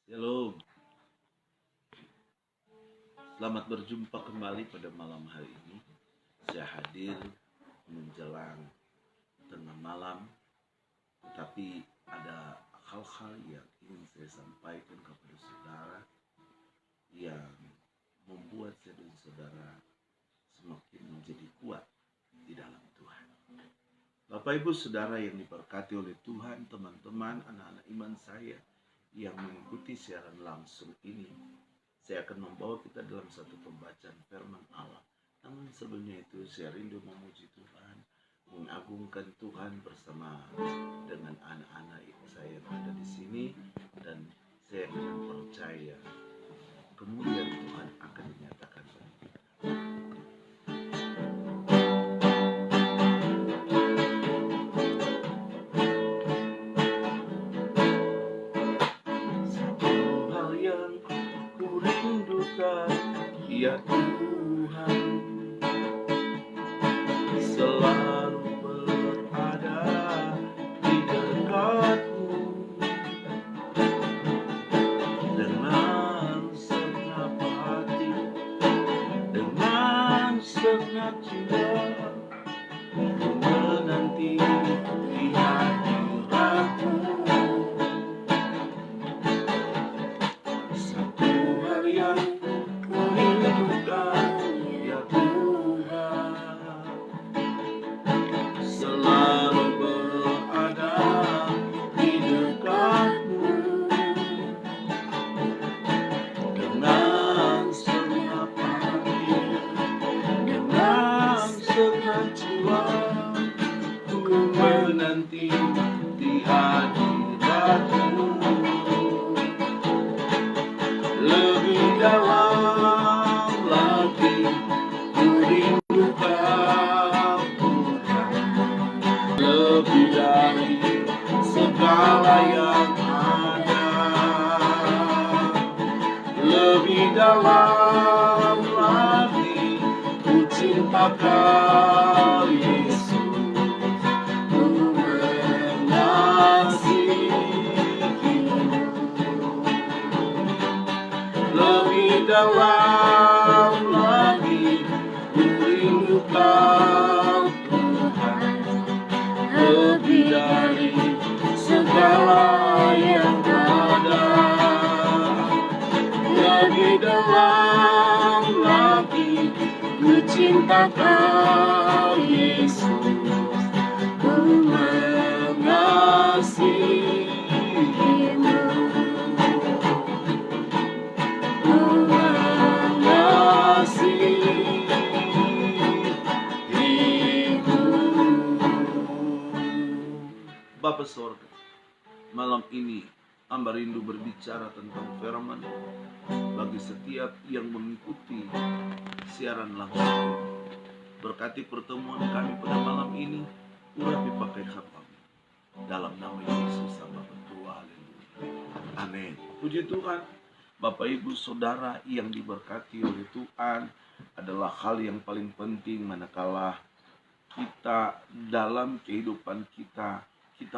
Halo, selamat berjumpa kembali pada malam hari ini. Saya hadir menjelang tengah malam, tetapi ada hal-hal yang ingin saya sampaikan kepada saudara yang membuat saya dan saudara semakin menjadi kuat di dalam Tuhan. Bapak Ibu Saudara yang diberkati oleh Tuhan, teman-teman, anak-anak iman saya yang mengikuti siaran langsung ini, saya akan membawa kita dalam satu pembacaan firman Allah. Namun sebelumnya itu saya rindu memuji Tuhan, mengagungkan Tuhan bersama dengan anak-anak saya yang ada di sini, dan saya dengan percaya kemudian Tuhan akan dinyatakan bagi kita. Satu hal yang ku rindukan, ya Tuhan, selalu berada di dekatmu dengan segenap hati, dengan segenap jiwa. Ku menanti di hadiratmu. Satu hal yang ku rindukan, ya Tuhan, selalu berada di dekatmu dengan segenap hati, dengan segenap jiwa. Ku menanti di hadiratmu. Lebih dalam lagi ku rindukan Tuhan, lebih dari segala yang ada. Lebih dalam lagi ku cinta Kau Yesus, ku mengasihimu. Lebih dalam lagi ku rindukan Tuhan, lebih dari segala yang ada. Lebih dalam lagi ku cinta Kau Yesus, ku mengasihimu. Bapa Sorga, malam ini hamba rindu berbicara tentang firman bagi setiap yang mengikuti siaran langsung. Berkati pertemuan kami pada malam ini, urapi pakai hamba-Mu. Dalam nama Yesus hamba berdoa, haleluya. Amin. Puji Tuhan. Bapak Ibu Saudara yang diberkati oleh Tuhan, adalah hal yang paling penting manakala kita dalam kehidupan kita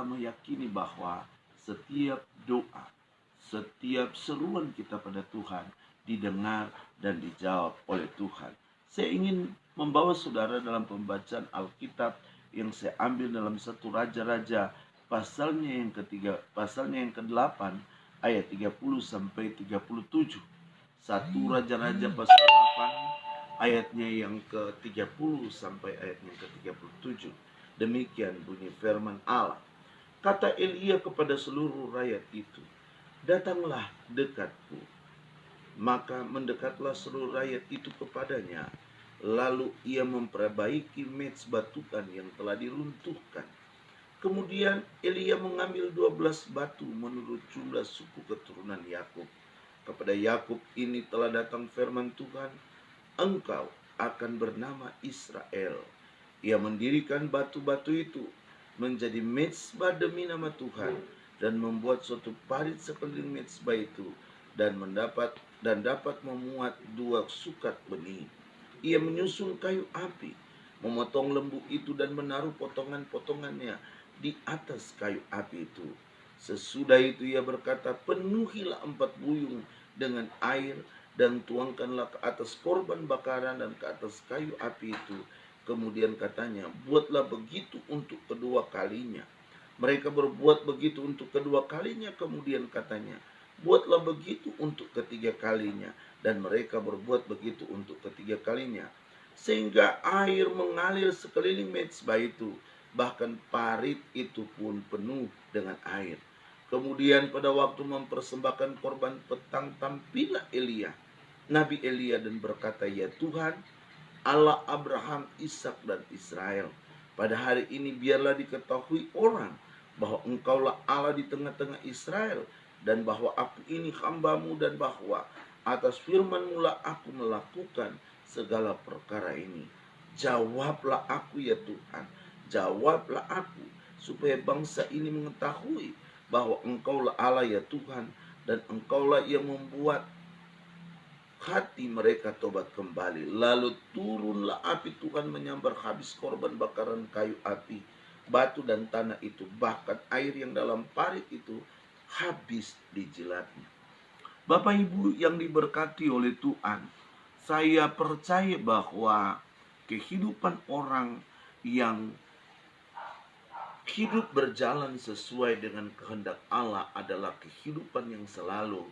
meyakini bahwa setiap doa, setiap seruan kita pada Tuhan didengar dan dijawab oleh Tuhan. Saya ingin membawa saudara dalam pembacaan Alkitab yang saya ambil dalam 1 Raja-Raja pasalnya yang ke-8 ayat 30 sampai 37. 1 Raja-Raja pasal 8 ayatnya yang ke-30 sampai ayatnya ke-37. Demikian bunyi firman Allah. Kata Elia kepada seluruh rakyat itu, datanglah dekatku. Maka mendekatlah seluruh rakyat itu kepadanya. Lalu ia memperbaiki mezbah Tuhan yang telah diruntuhkan. Kemudian Elia mengambil 12 batu menurut jumlah suku keturunan Yakub. Kepada Yakub ini telah datang firman Tuhan, engkau akan bernama Israel. Ia mendirikan batu-batu itu menjadi mezbah demi nama Tuhan, dan membuat suatu parit sekeliling mezbah itu, dan dapat memuat 2 sukat benih. Ia menyusun kayu api, memotong lembu itu dan menaruh potongan-potongannya di atas kayu api itu. Sesudah itu ia berkata, penuhilah 4 buyung dengan air dan tuangkanlah ke atas korban bakaran dan ke atas kayu api itu. Kemudian katanya, buatlah begitu untuk kedua kalinya. Mereka berbuat begitu untuk kedua kalinya. Kemudian katanya, buatlah begitu untuk ketiga kalinya. Dan mereka berbuat begitu untuk ketiga kalinya. Sehingga air mengalir sekeliling mezbah itu. Bahkan parit itu pun penuh dengan air. Kemudian pada waktu mempersembahkan korban petang, tampillah Elia, Nabi Elia, dan berkata, ya Tuhan, Allah Abraham, Ishak dan Israel, pada hari ini biarlah diketahui orang bahwa engkaulah Allah di tengah-tengah Israel, dan bahwa aku ini hambamu, dan bahwa atas firman-Mu lah aku melakukan segala perkara ini. Jawablah aku ya Tuhan, jawablah aku, supaya bangsa ini mengetahui bahwa engkaulah Allah ya Tuhan, dan engkaulah yang membuat hati mereka tobat kembali. Lalu turunlah api Tuhan menyambar habis korban bakaran kayu api, batu dan tanah itu, bahkan air yang dalam parit itu habis dijilatnya. Bapak Ibu yang diberkati oleh Tuhan, saya percaya bahwa kehidupan orang yang hidup berjalan sesuai dengan kehendak Allah adalah kehidupan yang selalu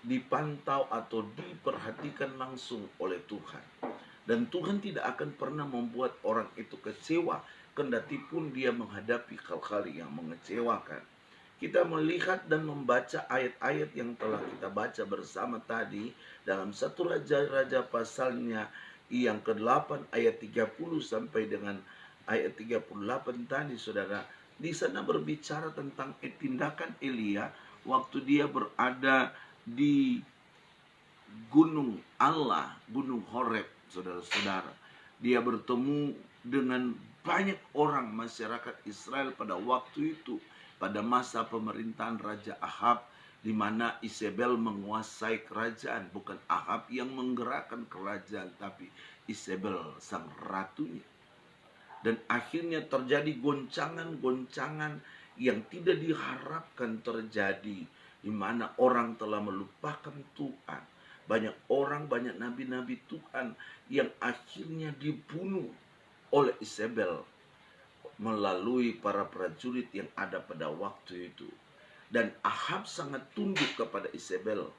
dipantau atau diperhatikan langsung oleh Tuhan. Dan Tuhan tidak akan pernah membuat orang itu kecewa, kendati pun dia menghadapi hal-hal yang mengecewakan. Kita melihat dan membaca ayat-ayat yang telah kita baca bersama tadi dalam 1 Raja-Raja pasalnya yang ke-8 ayat 30 sampai dengan ayat 38 tadi, saudara. Di sana berbicara tentang tindakan Elia waktu dia berada di gunung Allah, gunung Horeb, saudara-saudara. Dia bertemu dengan banyak orang masyarakat Israel pada waktu itu, pada masa pemerintahan Raja Ahab, di mana Isabel menguasai kerajaan. Bukan Ahab yang menggerakkan kerajaan, tapi Isabel sang ratunya. Dan akhirnya terjadi goncangan-goncangan yang tidak diharapkan terjadi, di mana orang telah melupakan Tuhan. Banyak orang, banyak nabi-nabi Tuhan yang akhirnya dibunuh oleh Isabel melalui para prajurit yang ada pada waktu itu. Dan Ahab sangat tunduk kepada Isabel.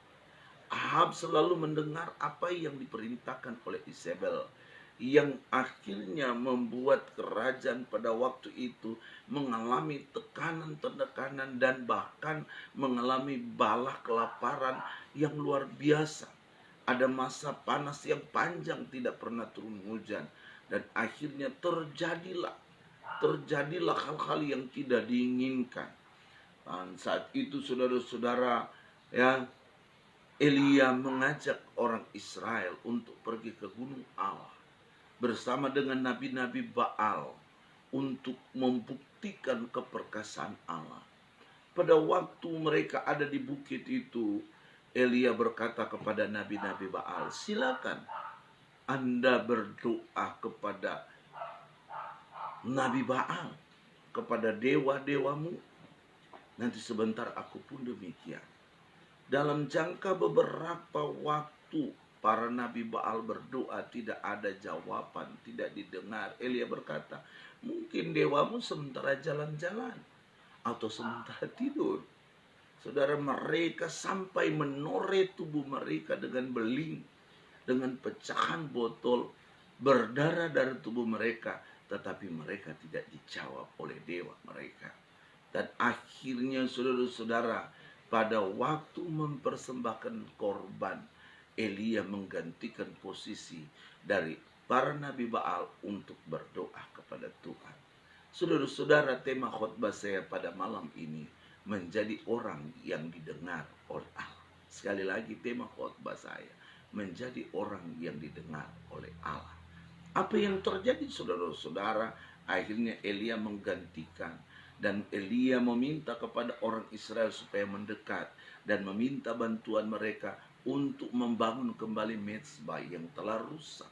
Ahab selalu mendengar apa yang diperintahkan oleh Isabel, yang akhirnya membuat kerajaan pada waktu itu mengalami tekanan dan bahkan mengalami bala kelaparan yang luar biasa. Ada masa panas yang panjang, tidak pernah turun hujan, dan akhirnya terjadilah hal-hal yang tidak diinginkan. Dan saat itu saudara-saudara, Elia mengajak orang Israel untuk pergi ke gunung Allah bersama dengan nabi-nabi Baal untuk membuktikan keperkasaan Allah. Pada waktu mereka ada di bukit itu, Elia berkata kepada nabi-nabi Baal, silakan Anda berdoa kepada Nabi Baal, kepada dewa-dewamu. Nanti sebentar aku pun demikian. Dalam jangka beberapa waktu para nabi Baal berdoa, tidak ada jawaban, tidak didengar. Elia berkata, mungkin dewamu sementara jalan-jalan atau sementara tidur. Saudara, mereka sampai menoreh tubuh mereka dengan beling, dengan pecahan botol, berdarah dari tubuh mereka, tetapi mereka tidak dijawab oleh dewa mereka. Dan akhirnya saudara-saudara, pada waktu mempersembahkan korban, Elia menggantikan posisi dari para nabi Baal untuk berdoa kepada Tuhan. Saudara-saudara, tema khotbah saya pada malam ini menjadi orang yang didengar oleh Allah. Sekali lagi, tema khotbah saya menjadi orang yang didengar oleh Allah. Apa yang terjadi, saudara-saudara? Akhirnya Elia menggantikan, dan Elia meminta kepada orang Israel supaya mendekat dan meminta bantuan mereka untuk membangun kembali mezbah yang telah rusak.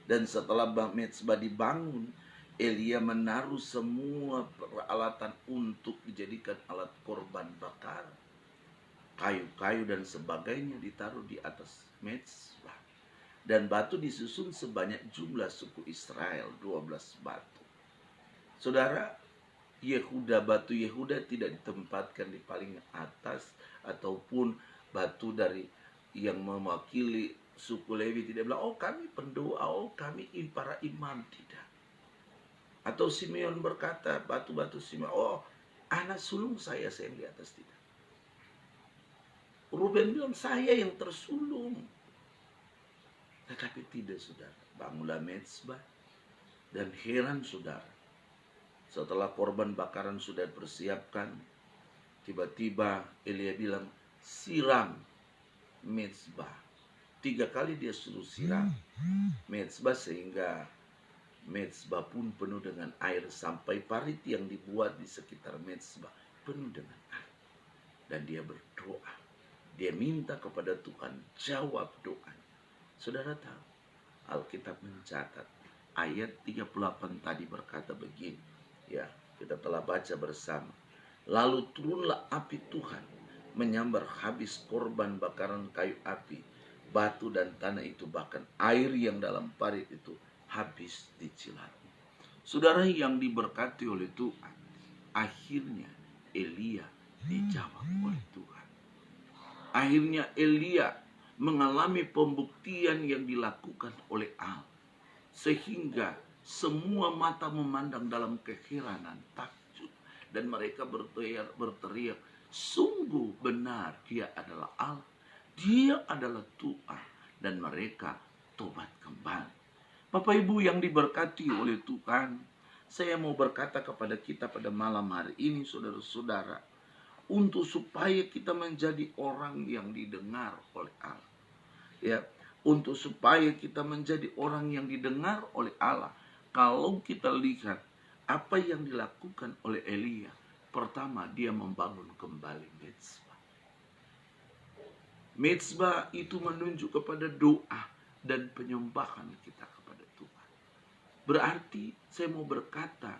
Dan setelah mezbah dibangun, Elia menaruh semua peralatan untuk dijadikan alat korban bakar. Kayu-kayu dan sebagainya ditaruh di atas mezbah. Dan batu disusun sebanyak jumlah suku Israel, 12 batu. Saudara, batu Yehuda tidak ditempatkan di paling atas, ataupun batu dari yang mewakili suku Lewi tidak bilang, oh kami pendoa, oh kami para imam, tidak. Atau Simeon berkata, batu-batu Simeon, oh anak sulung saya yang di atas, tidak. Ruben bilang, saya yang tersulung. Tetapi tidak, saudara. Bangunlah mezbah. Dan heran, saudara, setelah korban bakaran sudah dipersiapkan, tiba-tiba Elia bilang, siram mezbah. 3 kali dia suruh siram mezbah, sehingga mezbah pun penuh dengan air, sampai parit yang dibuat di sekitar mezbah penuh dengan air. Dan dia berdoa, dia minta kepada Tuhan jawab doa. Saudara tahu, Alkitab mencatat ayat 38 tadi berkata begini, ya, kita telah baca bersama. Lalu turunlah api Tuhan menyambar habis korban bakaran kayu api, batu dan tanah itu, bahkan air yang dalam parit itu habis dicilatnya. Saudara yang diberkati oleh Tuhan, akhirnya Elia dijawab oleh Tuhan. Akhirnya Elia mengalami pembuktian yang dilakukan oleh Allah, sehingga semua mata memandang dalam keheranan, takjub, dan mereka berteriak, sungguh benar dia adalah Allah, dia adalah Tuhan, dan mereka tobat kembali. Bapak Ibu yang diberkati oleh Tuhan, saya mau berkata kepada kita pada malam hari ini, saudara-saudara, untuk supaya kita menjadi orang yang didengar oleh Allah, ya, untuk supaya kita menjadi orang yang didengar oleh Allah. Kalau kita lihat apa yang dilakukan oleh Elia, pertama dia membangun kembali mezbah. Mezbah itu menunjuk kepada doa dan penyembahan kita kepada Tuhan. Berarti saya mau berkata,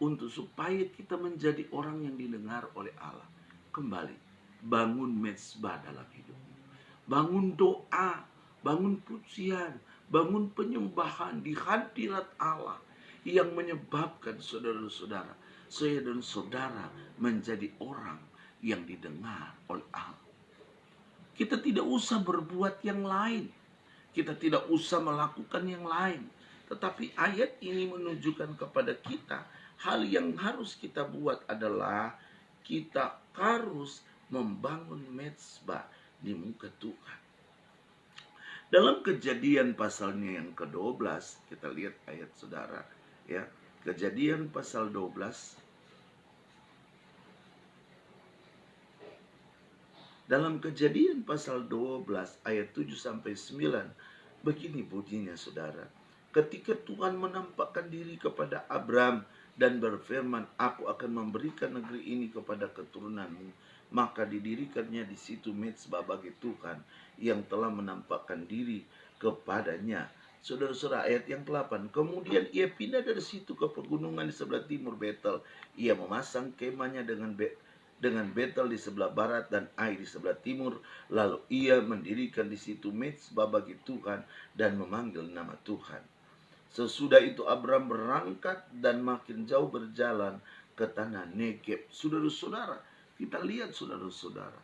untuk supaya kita menjadi orang yang didengar oleh Allah, kembali bangun mezbah dalam hidup. Bangun doa, bangun pujian, bangun penyembahan di hadirat Allah, yang menyebabkan saudara-saudara, saya dan saudara menjadi orang yang didengar oleh Allah. Kita tidak usah berbuat yang lain, kita tidak usah melakukan yang lain, tetapi ayat ini menunjukkan kepada kita, hal yang harus kita buat adalah kita harus membangun mezbah di muka Tuhan. Dalam Kejadian pasalnya yang ke-12, kita lihat ayat saudara, ya. Kejadian pasal 12. Dalam Kejadian pasal 12 ayat 7 sampai 9, begini bunyinya, saudara. Ketika Tuhan menampakkan diri kepada Abram dan berfirman, aku akan memberikan negeri ini kepada keturunanmu, maka didirikannya di situ mezbah bagi Tuhan yang telah menampakkan diri kepadanya. Saudara-saudara, ayat yang ke-8. Kemudian ia pindah dari situ ke pegunungan di sebelah timur Betel. Ia memasang kemahnya dengan Betel di sebelah barat dan Ai di sebelah timur. Lalu ia mendirikan di situ mezbah bagi Tuhan dan memanggil nama Tuhan. Sesudah itu Abram berangkat dan makin jauh berjalan ke tanah Negeb. Saudara-saudara, kita lihat saudara-saudara,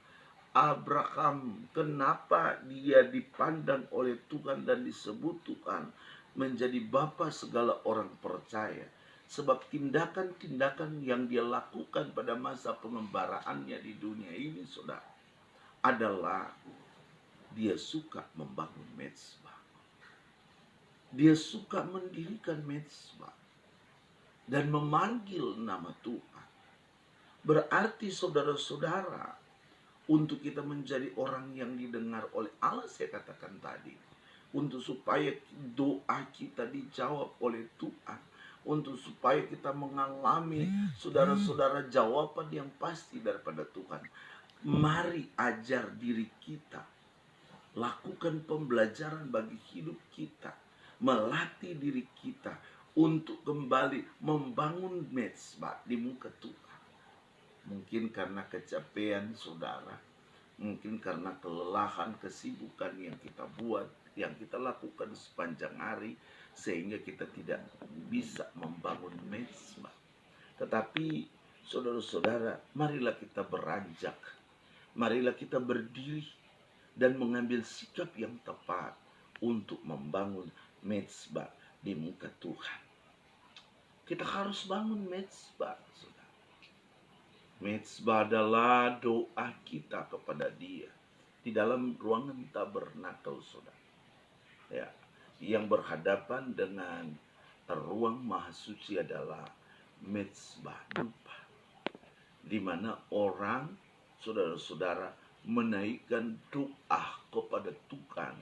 Abraham, kenapa dia dipandang oleh Tuhan dan disebut Tuhan menjadi bapa segala orang percaya? Sebab tindakan-tindakan yang dia lakukan pada masa pengembaraannya di dunia ini, saudara, adalah dia suka membangun mezbah. Dia suka mendirikan mezbah dan memanggil nama Tuhan. Berarti saudara-saudara, untuk kita menjadi orang yang didengar oleh Allah, saya katakan tadi, untuk supaya doa kita dijawab oleh Tuhan, untuk supaya kita mengalami saudara-saudara jawaban yang pasti daripada Tuhan, mari ajar diri kita, lakukan pembelajaran bagi hidup kita, melatih diri kita untuk kembali membangun mezbah di muka Tuhan. Mungkin karena kecapean saudara, mungkin karena kelelahan, kesibukan yang kita buat, yang kita lakukan sepanjang hari, sehingga kita tidak bisa membangun mezbah. Tetapi saudara-saudara, marilah kita beranjak, marilah kita berdiri dan mengambil sikap yang tepat untuk membangun mezbah di muka Tuhan. Kita harus bangun mezbah, saudara. Mezbah adalah doa kita kepada Dia di dalam ruangan tabernakel, saudara. Ya, yang berhadapan dengan ruang maha suci adalah mezbah dupa, di mana orang, saudara-saudara, menaikkan doa kepada Tuhan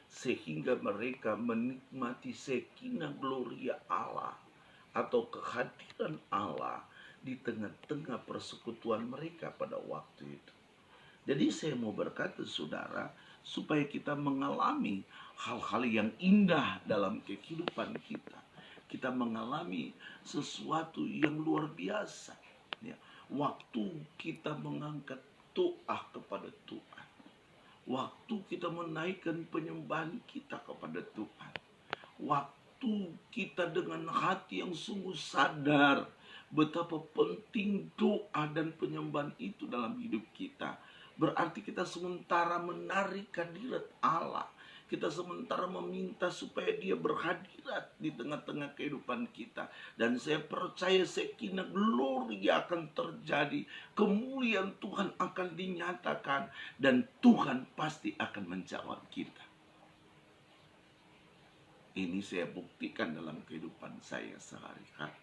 sehingga mereka menikmati sekina gloria Allah atau kehadiran Allah di tengah-tengah persekutuan mereka pada waktu itu. Jadi saya mau berkata saudara, supaya kita mengalami hal-hal yang indah dalam kehidupan kita. Kita mengalami sesuatu yang luar biasa. Ya, waktu kita mengangkat doa kepada Tuhan. Waktu kita menaikkan penyembahan kita kepada Tuhan. Waktu kita dengan hati yang sungguh sadar betapa penting doa dan penyembahan itu dalam hidup kita. Berarti kita sementara menarik hadirat Allah. Kita sementara meminta supaya Dia berhadirat di tengah-tengah kehidupan kita. Dan saya percaya sekina gloria akan terjadi. Kemuliaan Tuhan akan dinyatakan. Dan Tuhan pasti akan menjawab kita. Ini saya buktikan dalam kehidupan saya sehari-hari.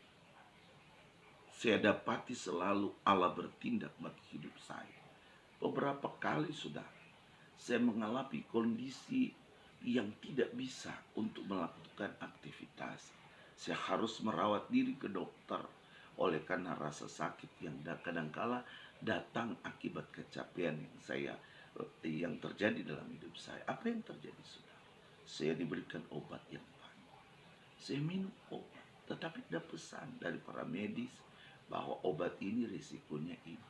Saya dapati selalu Allah bertindak bagi hidup saya. Beberapa kali sudah saya mengalami kondisi yang tidak bisa untuk melakukan aktivitas. Saya harus merawat diri ke dokter oleh karena rasa sakit yang kadangkala datang akibat kecapean yang terjadi dalam hidup saya. Apa yang terjadi, saudara? Saya diberikan obat yang banyak. Saya minum obat, tetapi ada pesan dari para medis bahwa obat ini resikonya ini,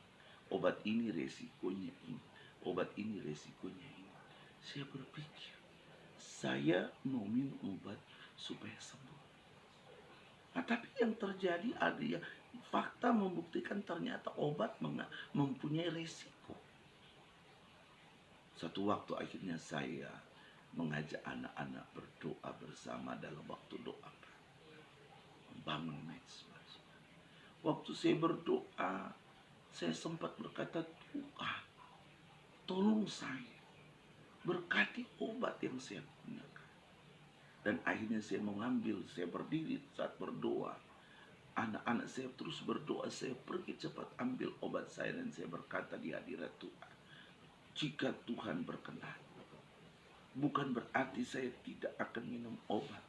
obat ini resikonya ini, obat ini resikonya ini. Saya berpikir, saya mau minum obat supaya sembuh. Nah, tapi yang terjadi ada yang fakta membuktikan ternyata obat mempunyai resiko. Satu waktu akhirnya saya mengajak anak-anak berdoa bersama dalam waktu doa. Membangun mezbah. Waktu saya berdoa, saya sempat berkata, Tuhan, tolong saya. Berkati obat yang saya gunakan. Dan akhirnya saya mengambil, saya berdiri saat berdoa. Anak-anak saya terus berdoa, saya pergi cepat ambil obat saya. Dan saya berkata di hadirat Tuhan, jika Tuhan berkenan, bukan berarti saya tidak akan minum obat.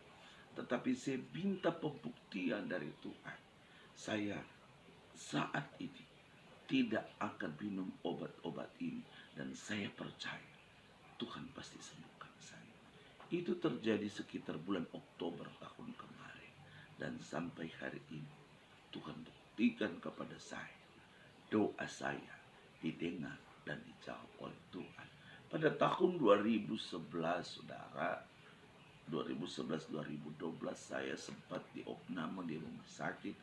Tetapi saya minta pembuktian dari Tuhan. Saya saat ini tidak akan minum obat-obat ini. Dan saya percaya Tuhan pasti sembuhkan saya. Itu terjadi sekitar bulan Oktober tahun kemarin. Dan sampai hari ini Tuhan buktikan kepada saya, doa saya didengar dan dijawab oleh Tuhan. Pada tahun 2011, saudara, 2011-2012 saya sempat diopname di rumah sakit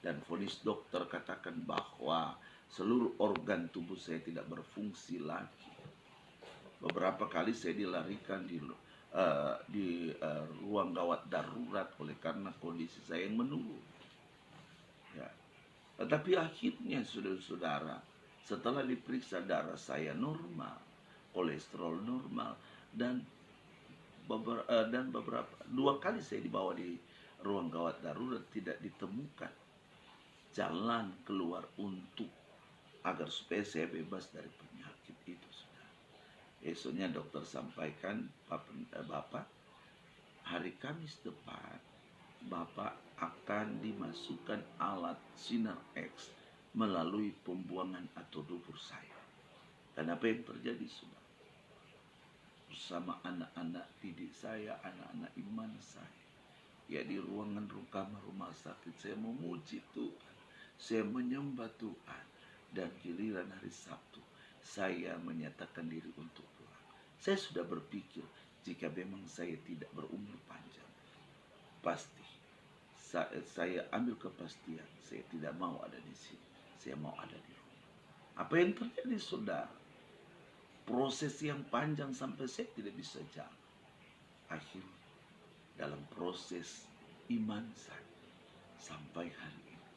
dan vonis dokter katakan bahwa seluruh organ tubuh saya tidak berfungsi lagi. Beberapa kali saya dilarikan di ruang gawat darurat oleh karena kondisi saya yang menurun. Ya. Tetapi akhirnya saudara-saudara, setelah diperiksa darah saya normal, kolesterol normal, dan dua kali saya dibawa di ruang gawat darurat tidak ditemukan jalan keluar untuk agar supaya saya bebas dari penyakit itu. Esoknya dokter sampaikan, Bapak, hari Kamis depan Bapak akan dimasukkan alat sinar X melalui pembuangan atau dubur saya. Dan apa yang terjadi, sudah bersama anak-anak didik saya, anak-anak iman saya, Ya di ruangan kamar rumah sakit saya memuji Tuhan. Saya menyembah Tuhan. Dan giliran hari Sabtu saya menyatakan diri untuk pulang. Saya sudah berpikir jika memang saya tidak berumur panjang, pasti saya ambil kepastian. Saya tidak mau ada di sini. Saya mau ada di rumah. Apa yang terjadi saudara? Proses yang panjang sampai saya tidak bisa jalan. Akhirnya dalam proses iman saya sampai hari ini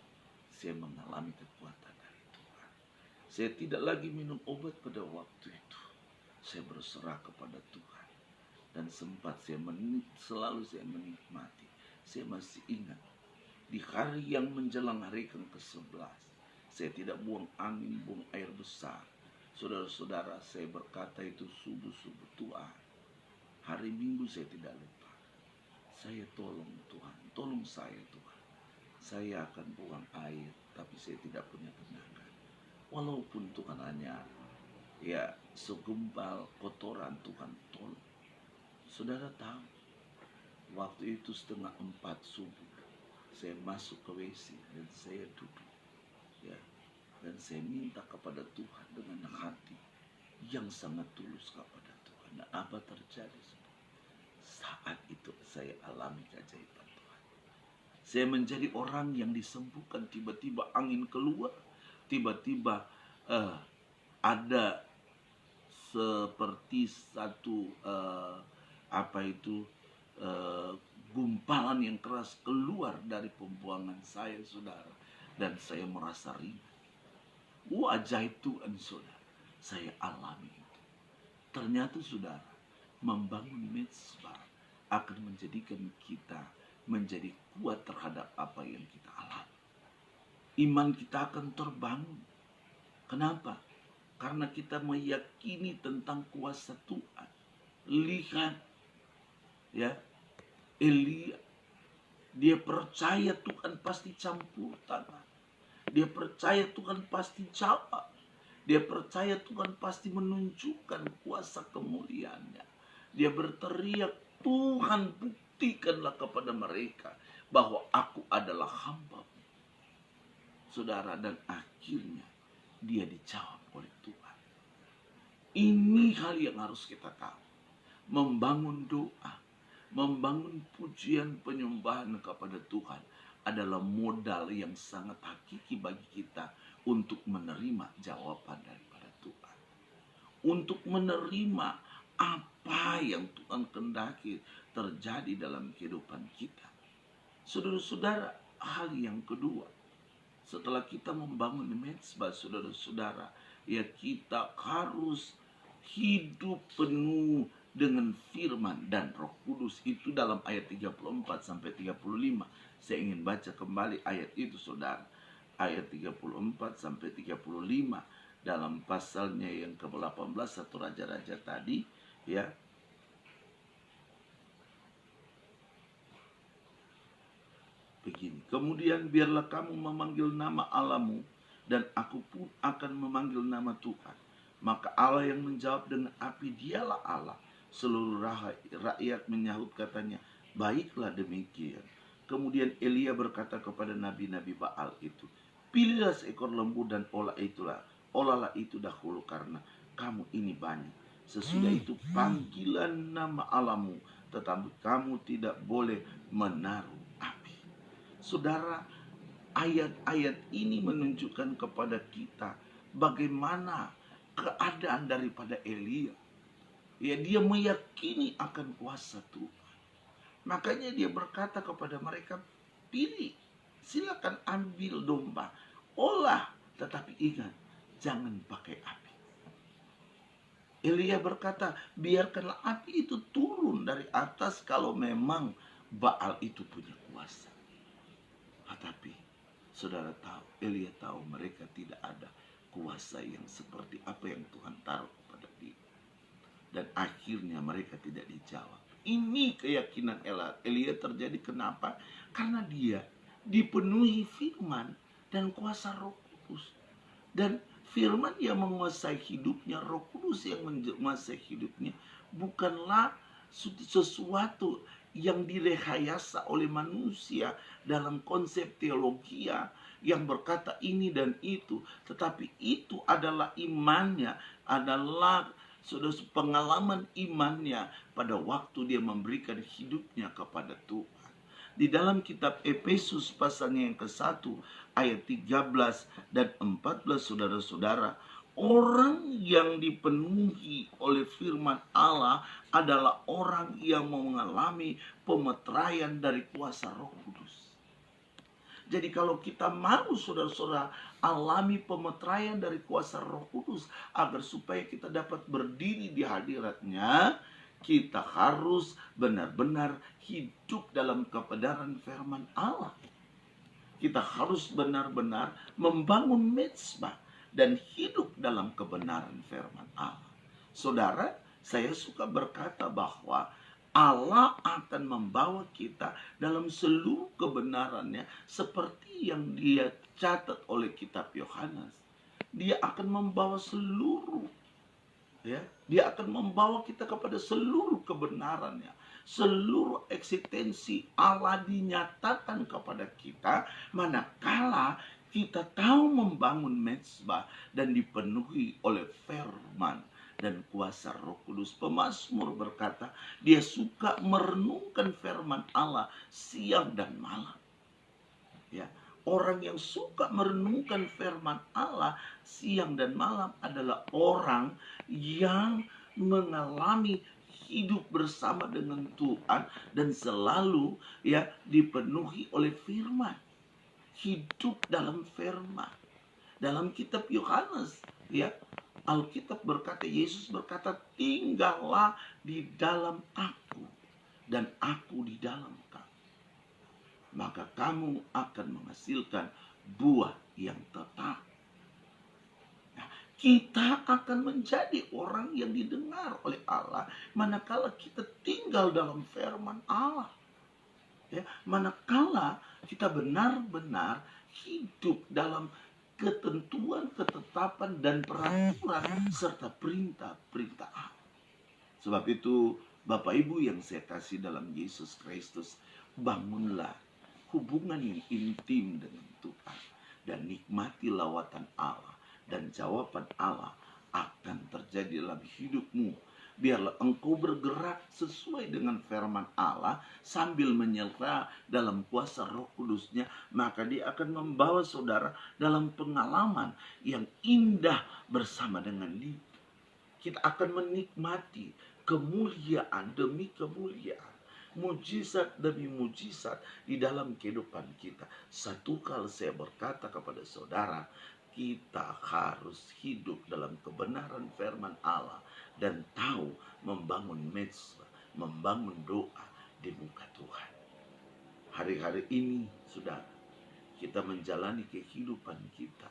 saya mengalami kekuatan dari Tuhan. Saya tidak lagi minum obat pada waktu itu. Saya berserah kepada Tuhan. Dan sempat selalu saya menikmati. Saya masih ingat di hari yang menjelang hari ke-11, saya tidak buang angin, buang air besar. Saudara-saudara, saya berkata itu subuh-subuh, Tuhan, hari Minggu saya tidak lupa. Saya tolong Tuhan, tolong saya Tuhan. Saya akan buang air, tapi saya tidak punya tenaga. Walaupun Tuhan hanya segumpal kotoran, Tuhan tolong. Saudara tahu, waktu itu 3:30 subuh, saya masuk ke WC dan saya duduk. Dan saya minta kepada Tuhan dengan hati yang sangat tulus kepada Tuhan. Dan apa terjadi? Saat itu saya alami keajaiban Tuhan. Saya menjadi orang yang disembuhkan. Tiba-tiba angin keluar. Tiba-tiba ada seperti satu gumpalan yang keras keluar dari pembuangan saya, saudara. Dan saya merasa ringan. Ajaib Tuhan, saudara. Saya alami itu. Ternyata, saudara, membangun mezbah akan menjadikan kita menjadi kuat terhadap apa yang kita alami. Iman kita akan terbangun. Kenapa? Karena kita meyakini tentang kuasa Tuhan. Lihat, Elia, dia percaya Tuhan pasti campur tangan. Dia percaya Tuhan pasti jawab. Dia percaya Tuhan pasti menunjukkan kuasa kemuliaannya. Dia berteriak, Tuhan buktikanlah kepada mereka bahwa aku adalah hamba-Mu. Saudara, dan akhirnya dia dijawab oleh Tuhan. Ini hal yang harus kita tahu. Membangun doa, membangun pujian penyembahan kepada Tuhan adalah modal yang sangat hakiki bagi kita untuk menerima jawaban daripada Tuhan. Untuk menerima apa yang Tuhan kehendaki terjadi dalam kehidupan kita. Saudara-saudara, hal yang kedua, setelah kita membangun mezbah, saudara-saudara, kita harus hidup penuh dengan firman dan Roh Kudus. Itu dalam ayat 34 sampai 35. Saya ingin baca kembali ayat itu, saudara. Ayat 34 sampai 35 dalam pasalnya yang ke-18 satu raja-raja tadi, Begini, kemudian biarlah kamu memanggil nama Allahmu dan aku pun akan memanggil nama Tuhan. Maka Allah yang menjawab dengan api, dialah Allah. Seluruh rakyat menyahut katanya, baiklah demikian. Kemudian Elia berkata kepada nabi-nabi Baal itu, pilihlah seekor lembu dan olahlah itu dahulu karena kamu ini banyak. Sesudah itu panggilan nama Allahmu, tetapi kamu tidak boleh menaruh api. Saudara, ayat-ayat ini menunjukkan kepada kita bagaimana keadaan daripada Elia. Dia meyakini akan kuasa Tuhan. Makanya dia berkata kepada mereka, pilih, silakan ambil domba, olah, tetapi ingat, jangan pakai api. Elia berkata, biarkanlah api itu turun dari atas kalau memang Baal itu punya kuasa. Tetapi saudara tahu, Elia tahu mereka tidak ada kuasa yang seperti apa yang Tuhan taruh kepada dia. Dan akhirnya mereka tidak dijawab. Ini keyakinan Elia terjadi kenapa? Karena dia dipenuhi firman dan kuasa Roh Kudus. Dan firman yang menguasai hidupnya, Roh Kudus yang menguasai hidupnya, bukanlah sesuatu yang direkayasa oleh manusia dalam konsep teologi yang berkata ini dan itu, tetapi itu adalah imannya, adalah sudah pengalaman imannya pada waktu dia memberikan hidupnya kepada Tuhan. Di dalam kitab Efesus pasalnya yang ke-1 ayat 13 dan 14, saudara-saudara, orang yang dipenuhi oleh firman Allah adalah orang yang mengalami pemeteraian dari kuasa Roh Kudus. Jadi kalau kita mau, saudara-saudara, alami pemeteraian dari kuasa Roh Kudus agar supaya kita dapat berdiri di hadiratnya, kita harus benar-benar hidup dalam kebenaran firman Allah. Kita harus benar-benar membangun mezbah dan hidup dalam kebenaran firman Allah. Saudara, saya suka berkata bahwa Allah akan membawa kita dalam seluruh kebenarannya seperti yang dia catat oleh kitab Yohanes. Dia akan membawa seluruh, dia akan membawa kita kepada seluruh kebenarannya. Seluruh eksistensi Allah dinyatakan kepada kita manakala kita tahu membangun mezbah dan dipenuhi oleh firman dan kuasa Roh Kudus. Pemazmur berkata, dia suka merenungkan firman Allah siang dan malam. Ya, orang yang suka merenungkan firman Allah siang dan malam adalah orang yang mengalami hidup bersama dengan Tuhan dan selalu dipenuhi oleh firman. Hidup dalam firman. Dalam kitab Yohanes, Alkitab berkata, Yesus berkata, tinggallah di dalam aku dan aku di dalam kamu, maka kamu akan menghasilkan buah yang tetap. Kita akan menjadi orang yang didengar oleh Allah manakala kita tinggal dalam firman Allah. Manakala kita benar-benar hidup dalam ketentuan, ketetapan, dan peraturan serta perintah-perintah Allah. Sebab itu, Bapak Ibu yang saya kasih dalam Yesus Kristus, bangunlah hubungan yang intim dengan Tuhan dan nikmati lawatan Allah. Dan jawaban Allah akan terjadi dalam hidupmu. Biarlah engkau bergerak sesuai dengan firman Allah sambil menyerah dalam kuasa Roh Kudusnya, maka dia akan membawa saudara dalam pengalaman yang indah bersama dengan dia. Kita akan menikmati kemuliaan demi kemuliaan, mujizat demi mujizat di dalam kehidupan kita. Satu kali saya berkata kepada saudara, kita harus hidup dalam kebenaran firman Allah dan tahu membangun mezbah, membangun doa di muka Tuhan. Hari-hari ini, saudara, kita menjalani kehidupan kita.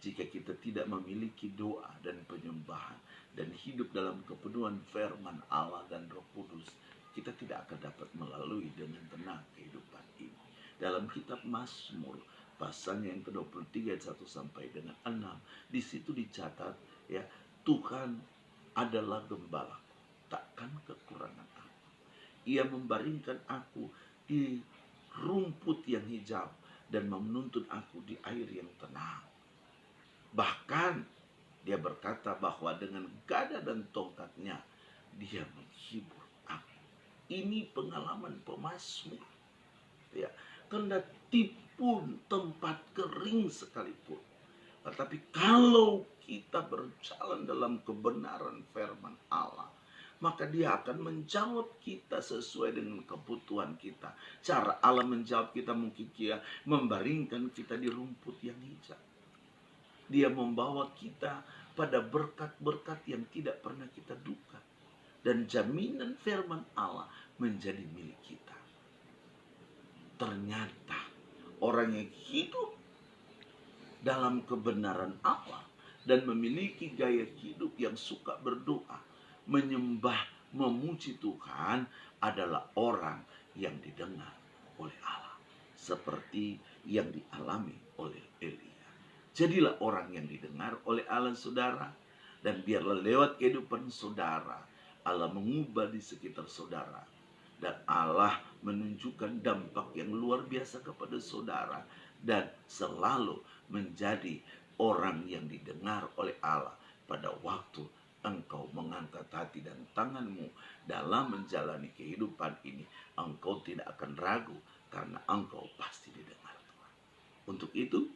Jika kita tidak memiliki doa dan penyembahan dan hidup dalam kepenuhan firman Allah dan Roh Kudus, kita tidak akan dapat melalui dengan tenang kehidupan ini. Dalam kitab Mazmur pasalnya yang ke-23 ayat 1 sampai dengan 6, di situ dicatat, Tuhan adalah gembala, takkan kekurangan aku. Ia membaringkan aku di rumput yang hijau dan menuntun aku di air yang tenang. Bahkan dia berkata bahwa dengan gada dan tongkatnya dia menghibur aku. Ini pengalaman pemazmur. Kendati pun tempat kering sekalipun, tetapi kalau kita berjalan dalam kebenaran firman Allah, maka dia akan menjawab kita sesuai dengan kebutuhan kita. Cara Allah menjawab kita mungkin dia membaringkan kita di rumput yang hijau. Dia membawa kita pada berkat-berkat yang tidak pernah kita duga. Dan jaminan firman Allah menjadi milik kita. Ternyata orang yang hidup dalam kebenaran Allah dan memiliki gaya hidup yang suka berdoa, menyembah, memuji Tuhan adalah orang yang didengar oleh Allah. Seperti yang dialami oleh Elia. Jadilah orang yang didengar oleh Allah, saudara. Dan biarlah lewat kehidupan saudara, Allah mengubah di sekitar saudara. Dan Allah menunjukkan dampak yang luar biasa kepada saudara, dan selalu menjadi orang yang didengar oleh Allah pada waktu engkau mengangkat hati dan tanganmu dalam menjalani kehidupan ini. Engkau tidak akan ragu karena engkau pasti didengar Tuhan. Untuk itu,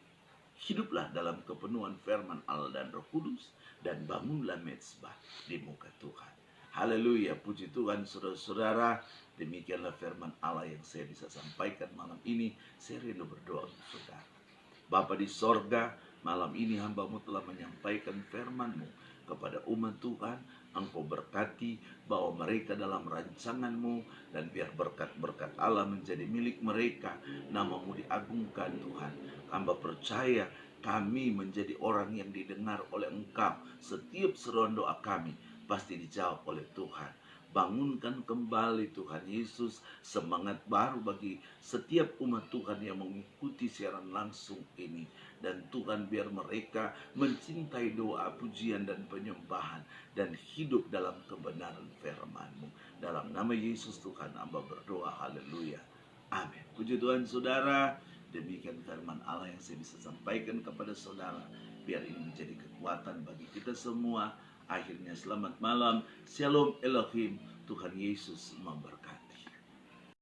hiduplah dalam kepenuhan firman Allah dan Roh Kudus, dan bangunlah mezbah di muka Tuhan. Haleluya, puji Tuhan saudara-saudara. Demikianlah firman Allah yang saya bisa sampaikan malam ini. Saya rindu berdoa untuk saudara. Bapa di sorga, malam ini hamba-Mu telah menyampaikan firman-Mu kepada umat Tuhan. Engkau berkati bahwa mereka dalam rancangan-Mu, dan biar berkat-berkat Allah menjadi milik mereka. Nama-Mu diagungkan Tuhan. Hamba percaya kami menjadi orang yang didengar oleh Engkau. Setiap seruan doa kami pasti dijawab oleh Tuhan. Bangunkan kembali Tuhan Yesus semangat baru bagi setiap umat Tuhan yang mengikuti siaran langsung ini. Dan Tuhan, biar mereka mencintai doa, pujian, dan penyembahan, dan hidup dalam kebenaran firman-Mu. Dalam nama Yesus Tuhan hamba berdoa, haleluya, amin. Puji Tuhan saudara, demikian firman Allah yang saya bisa sampaikan kepada saudara. Biar ini menjadi kekuatan bagi kita semua. Akhirnya selamat malam, Shalom Elohim, Tuhan Yesus memberkati.